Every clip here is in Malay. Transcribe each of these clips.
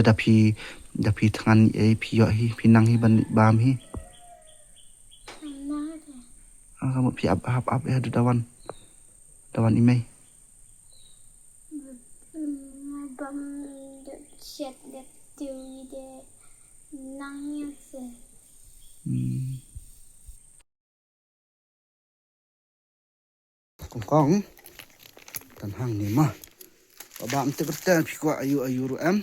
dapi tangan pi yo hi pinang hi bam hi kamu pi ap ya dawan imei bam chat det tiêu de nang ya se kong tan hang ni ma ba am te berta pi ko ayu ru em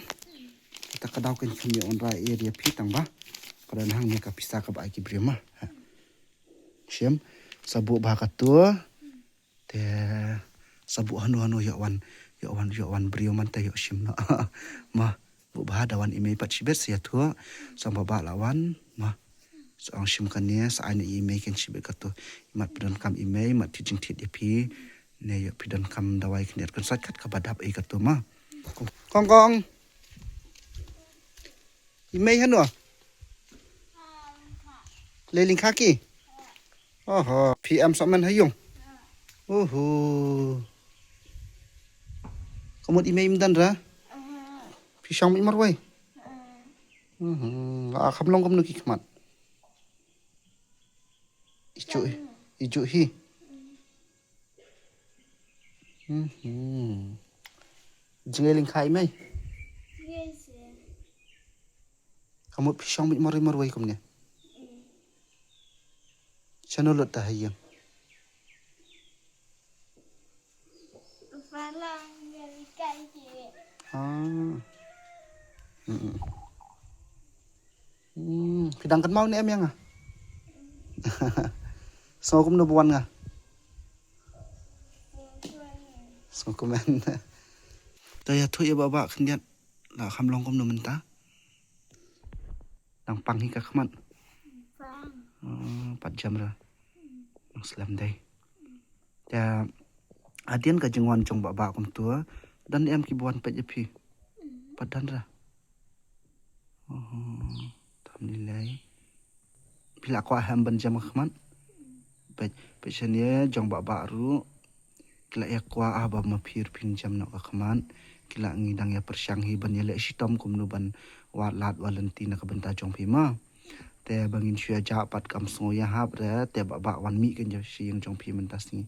kita kadau kan kami on ra area pi tang ba kadan hang ni ka pisa ka ba ki brema shem sabu ba ka tu te sabu hanu yo wan brio man te yo shim na ma bu ba dawan imei pat sibet sia tu sama ba lawan ma ang shim kan ne sa ai imei kan sibet ka tu mat pidon kam imei mat teaching tit pi ne yo pidon kam dawai knet kan sat kat ka badap ai ka tu ma kong imei hanu leling kaki oh PM saman hayung kamu imei mdan ra pisang mi marwai khamlong kam nuki khmat ichu hi jingeling khai mai yes kamu pisang mi marwai kum ne chanolot ta hayung falang dari kai ki Pidang kan mau ni em yang so kum no buan nga so kumen ta ya thu ya baba khniat la khamlong kum no menta nang pang hi ka khman fang 4 jam ra nang slam dai ta adian ka jingwan chong baba kum tu dan em ki buan pe jepi padan ra alhamdulillah bila ko ham ban jam khman pe chanie jong baba ru kila ya kwa aba ma phir phin jam no ka khman kila ngidang ya persyang hi ban yele sitom kum nu ban wat lat walanti na ka benta jong phi ma te bangin shya ja pat kam so ya hab re te baba wan mi kan ja sing jong phi man tas ni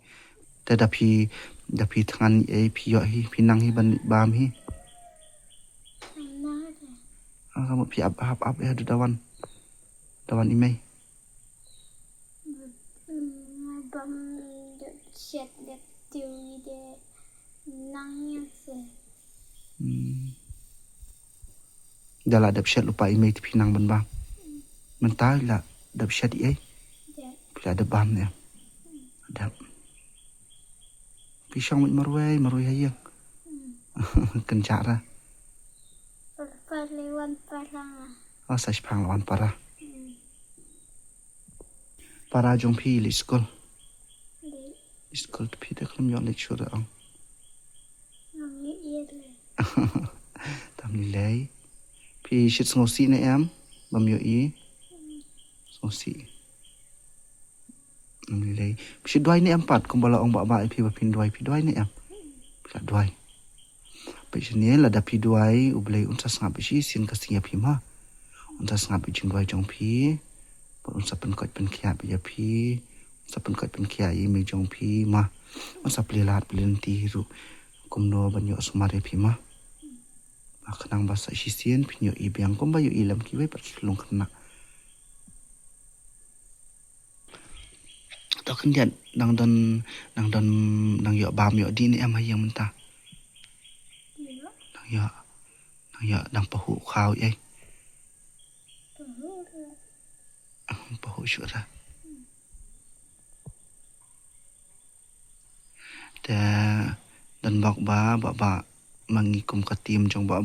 te dapi tangan pi yo hi pinang hi bam hi kamu pi ap ya dawan imei bam chat det tiêu de nang ya se dala dap shat lupa imei ti pinang ban bang mentai la dap shat ai pila da bam ne dap pisang mit marwai hayang kan cara Palewan parang sa pang lawan para jong phi li school tu phi te khlam yo lecture ang ngi ile tam ni lei phi shit ngosi ne em bam yo i ngosi nam ni lei phi dwai ne em pat kum bala ong ba phi ba phin dwai ne em phi dwai pe chine la da phi dwai ublei unsa snga bi sin ka singa phi ma unsa snga bi jing dwai jong phi unsa pen kot pen khia bi ya phi unsa pen kot pen khia i me jong phi ma unsa plilat plin ti ru kum no ban yo sumare phi ma akhnang ba sa sien phi yo i biang kum ba yo ilam ki we pat lung khna ta khin dian nang don nang yo bam yo di ni em hayang mun ta nang yo nang pa hu khaw ai pa hu shu ra ta dan bak ba mangi kum ka tim jong ba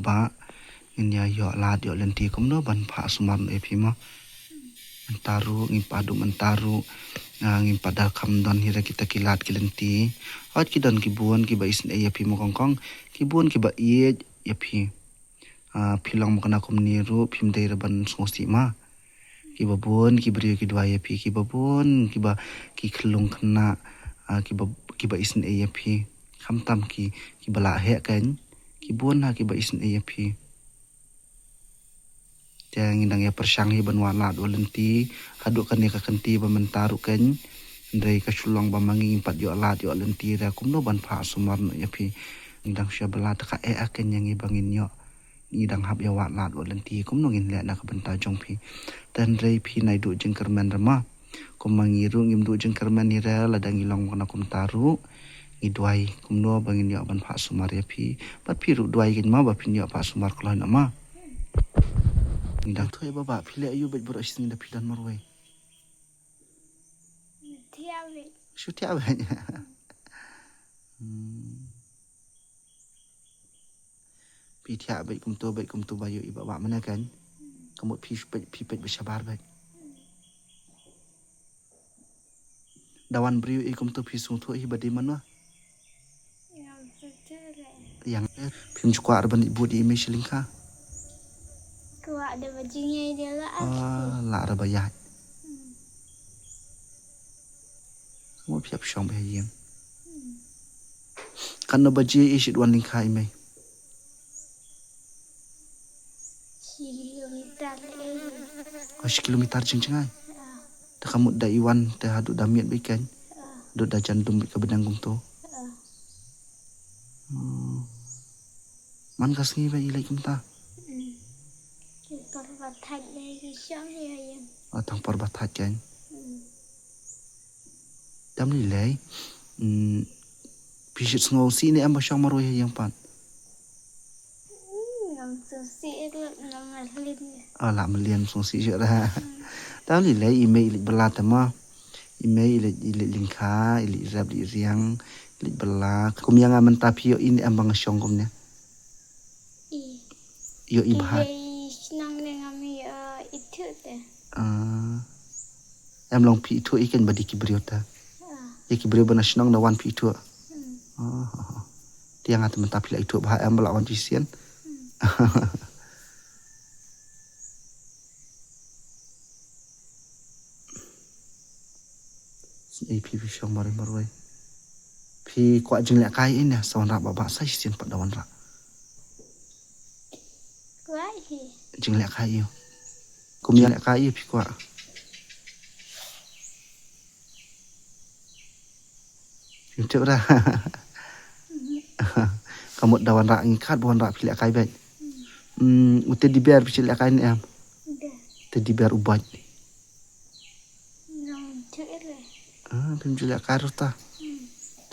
ngin ya yo la yo len ti kum no ban pha suman e phi ma antaru ngin padu antaru ngin pada kham don hira kita kilat kilenti hot ki don ki buon ki ba isne ya phi mo kong ki buon ki ba ye ya phi philong mo kana kum ni ru phim dei ra ban ngosi ma ki ba buon ki bri ki dwa ya phi ki ba buon ki ba ki khlung khna ki ba isne ya phi kham tam ki bala he kan ki buon ha ki ba isne ya phi Jangan indang ya persyangi banwalat walenti haduk kan ya kakenti bamentaru kan ndai kasulong bamangi impat yo alat yo lenti ra kumno ban pha sumar no ya pi indang sya belat ka akan yang ibangin yo idang hab ya wat lat walenti kumno ngin le na ka benta jong pi dan rei pi nai du jeng kerman rama kumangiru ngim du jeng kerman ni ra ladang ilong kana kum taru idwai kumno bangin yo ban pha sumar ya pi bat pi ru dwai gin ma ba pin yo pha sumar kala na ma Nidang tu baba pile ayu bet beros ni dah pilan marwai. Tiawi. Syuti awalnya. Pi tiap bet kum tu bayu iba bak mana kan? Kamu pi bet bersabar bet. Dawan beriu kum tu pi sung tu iba di mana? Yang setere. Yang pim cukup arban ibu di email selingkah. Kuat ada bajunya dia lah. Lah ada bayar. Kamu siap syong bayar. Kan baju isit wan lingkah email. Kilometer cing-cingai. Dah kamu dah iwan dah haduk dah miat bikan. Duk dah jantung ke benang kum tu. Man kas ngi bai ilai kum ta. Perbatat dari syam ya yang. Tang perbatat kan. Dam ni lai. Pisit ngau si ni am syong maru yang pan. Ngam susi itu ngam lin. Lah melian song si je dah. Dam ni lai email ilik belat ma. Email ilik lingka, ilik rap ilik riang, ilik belat. Kum yang aman tapi yo ini am bang syong kum ni. Yo ibhat. Senang dengan itu deh. Em long pi itu ikan badi kibriu ta. Ya kibriu bana senang dawan pi itu. Tiang at mentapi la itu bah em lawan pisian. Sini pi syong mari. Pi kuat jeng lek kai ini sawan rak babak sai sian pat dawan rak. Kuat he. Jeng lek kai yo. Kum yang lek kai pi kuat. Itu dah. Kamu dawan rak ngikat bukan rak pilih kai baik. Udah dibiar pilih kai ni am. Udah dibiar ubat. Nong cile. Pim pilih kai rota.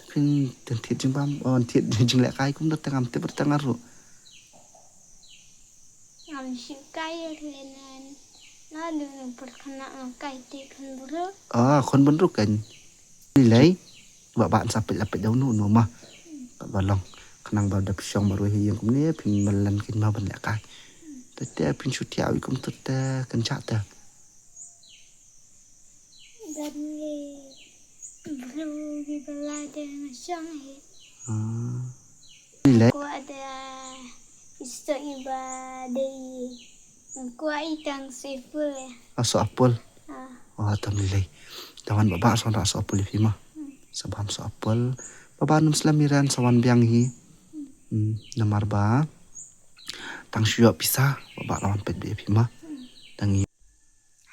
Tapi tentit jembam, tentit jenglet kai kum dah tengam te bertengah ru. Ngam sikai lenan. Nadu perkena kai tekan buru. Kon benruk kan. Nilai bak sampai lapet jauh nu mah. Balong. Kenang pada pisang baru yang kum ni pin melan kin ma ban lek kai. Tete pin cuti awi kum tete kencak ta. Dan ni belum dibelada macam ni. Nilai Aku ada istri ibadah. Aku ikan sipul ya. aso apel. Tam nilai. Dawan babak son rak aso apel fi mah. Sabam aso apel. Babak num selamiran sawan biang hi. Nomor ba tang syuak pisah babak lawan pet be fi mah. Tangi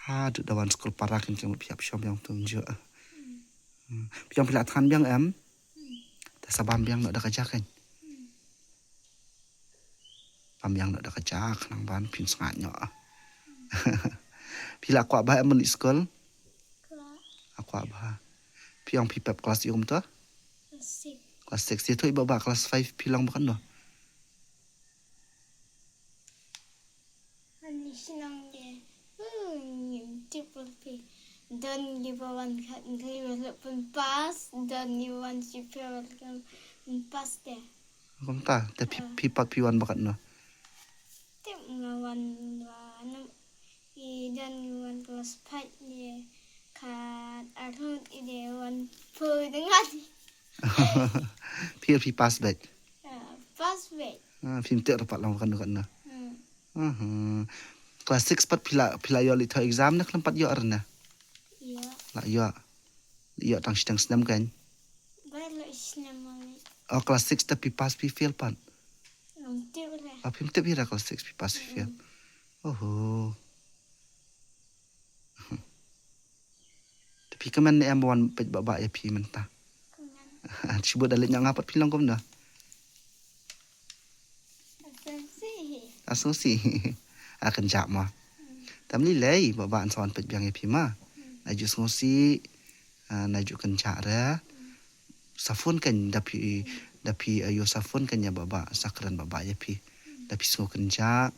duk dawan skol parakin kem piap syom yang tunjuk. Piang pilat kan biang em. Ta sabam biang nak dak kajakan. Pambiang nak dak kajak nang ban pin sangat nyo. Pila aku abah em di skol. Aku abah. Piang pipap kelas ium tu. Kelas 6 itu ibu bak kelas 5 pilang bukan doh. Ani senang dia. Triple P. Dan dibawan kat walaupun pas dan dibawan super walaupun pas deh. Kamu tahu, tapi pipak piwan bukan doh. Tip ngawan dan dibawan kelas 5 dia kat arut dia wan per dengan. Pir pas bet. Pas bet. Film tak dapat lawan kan doh. Kelas 6 pat pila yo litho exam nak lempat yo arna. Iya. Lah yo. Yo tang sidang senam kan. Baru senam ni. Kelas 6 tapi pas pi fail pan. Nanti boleh. Film tak pira kelas 6 pi pas pi fail. Oh. Tapi kemen em wan pet baba ya pi mentah. Sebut dalit yang ngapat pilang kom dah. Asumsi. Akan jak mah. Tam lilai baba an sawan pet biang ya pi mah. Naju ngosi naju kencak dah. Safun kan dapi ayo safun kan ya baba sakran baba ya pi. Dapi sengo kencak,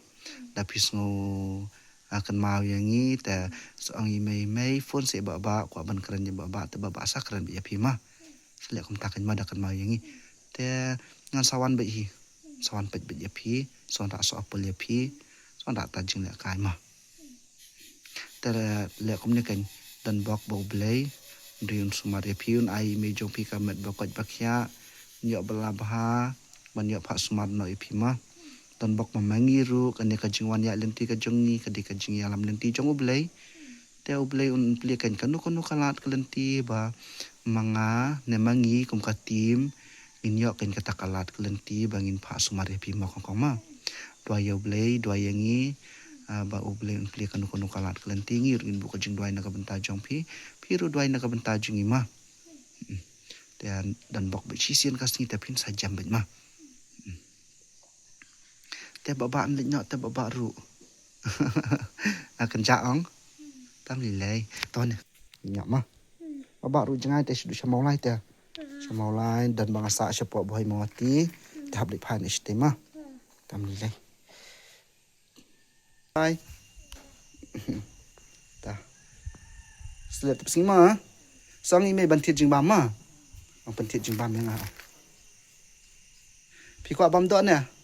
dapi sengo akan mau yang ni te seorang imei phone se baba kwa ban keren ya baba te baba sakran ya pi mah. Selek kom takan mah dakan mau yang ni te ngan sawan ba hi. Sawan pet ya pi, sawan rak so apel ya pi, sawan rak tajing lek kai mah. Te lek kom ni kan dan bok bau blai riun sumar ya pi un ai me jong pi kamet bakot bakya nyok belabha ban nyok phak sumar no ya pi mah. Dan bok memangiru kan ka jingwan ya lenti ka jongi ka di ka jing alam lenti jong ublai te ublai un plikan kanu kalat ka lenti ba manga ne mangi kum ka tim inyok kan kata kalat ka lenti bangin phak sumar ya pi ma kong ma dua ya ublai dua yangi ba ublai un plikan kanu kalat ka lenti ngir in bu ka jing dua na ka benta jong pi piru dua na ka benta jing ma dan bok be sisian kasni tapin sajam bet ma te baba an nyok te baba ru akan jaong tam lilai ton nyok mah baba ru jangai te sudu samau lai te samau lai dan bangasa sepo boy mawati tahap lip han istima tam lilai hai ta selet psima sang ime bantit jing bam ma ang bantit jing bam yang pi kwa bam do ne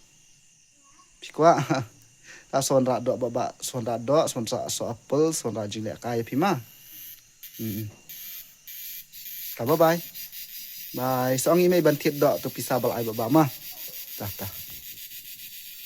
Pikwa ta son ra do baba son ra do son sa so apple son ra jing lek kai pi ma ta bye bye song i mai ban thiet do to pisabal ai baba ma ta